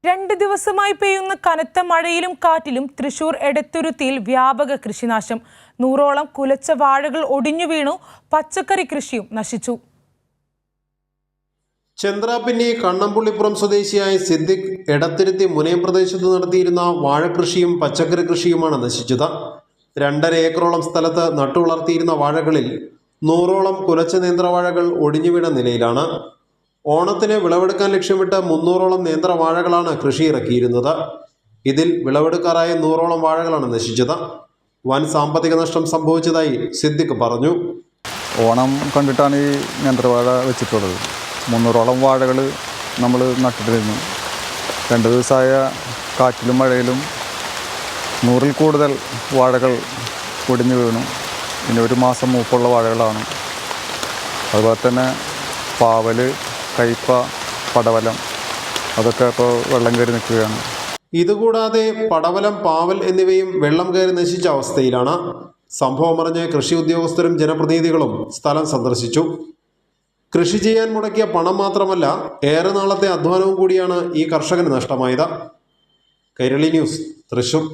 2 ദിവസമായി പെയ്യുന്ന കനത്ത മഴയിലും കാറ്റിലും തൃശൂർ എടത്തുരുത്തിയിൽ വ്യാപക കൃഷിനാശം. 100ഓളം കുലച്ച വാഴകൾ ഒടിഞ്ഞു വീണു. പച്ചക്കറി കൃഷിയും നശിച്ചു. ചന്ദ്രാപിന്നി കണ്ണമ്പുള്ളിപ്പുറം സ്വദേശിയായ സിദ്ദിഖ് എടത്തുരുത്തി മുനയം പ്രദേശത്ത് നടത്തിയിരുന്ന വാഴകൃഷിയും പച്ചക്കറി കൃഷിയുമാണ് നശിച്ചത്. 2.5 ഏക്കറോളം സ്ഥലത്ത് നട്ടുവളർത്തിയിരുന്ന വാഴകളിൽ 100ഓളം കുലച്ച നേന്ത്രവാഴകൾ ഒടിഞ്ഞു വീണ നിലയിലാണ്. ഓണത്തിന് വിളവെടുക്കാൻ ലക്ഷ്യമിട്ട് 300ഓളം നേന്ത്രവാഴകളാണ് കൃഷി ഇറക്കിയിരുന്നത്. ഇതിൽ വിളവെടുക്കാറായ 100ഓളം വാഴകളാണ് നശിച്ചത്. വൻ സാമ്പത്തിക നഷ്ടം സംഭവിച്ചതായി സിദ്ദിഖ് പറഞ്ഞു. ഓണം കണ്ടിട്ടാണ് ഈ നേന്ത്രവാഴ വെച്ചിട്ടുള്ളത്. 300ഓളം വാഴകൾ നമ്മൾ നട്ടിട്ടിരുന്നു. 2 ദിവസമായ കാറ്റിലും മഴയിലും 100ൽ കൂടുതൽ വാഴകൾ ഒടിഞ്ഞു വീണു. ഇനി 1 മാസം മൂപ്പുള്ള വാഴകളാണ്. അതുപോലെ തന്നെ പാവൽ, കയ്പ, പടവലം അതൊക്കെ ഇപ്പോൾ വെള്ളം കയറി നിൽക്കുകയാണ്. ഇതുകൂടാതെ പടവലം, പാവൽ എന്നിവയും വെള്ളം കയറി നശിച്ച അവസ്ഥയിലാണ്. സംഭവം അറിഞ്ഞ് കൃഷി ഉദ്യോഗസ്ഥരും ജനപ്രതിനിധികളും സ്ഥലം സന്ദർശിച്ചു. കൃഷി ചെയ്യാൻ മുടക്കിയ പണം മാത്രമല്ല, ഏറെ നാളത്തെ അധ്വാനവും കൂടിയാണ് ഈ കർഷകന് നഷ്ടമായത്. കൈരളി ന്യൂസ്, തൃശൂർ.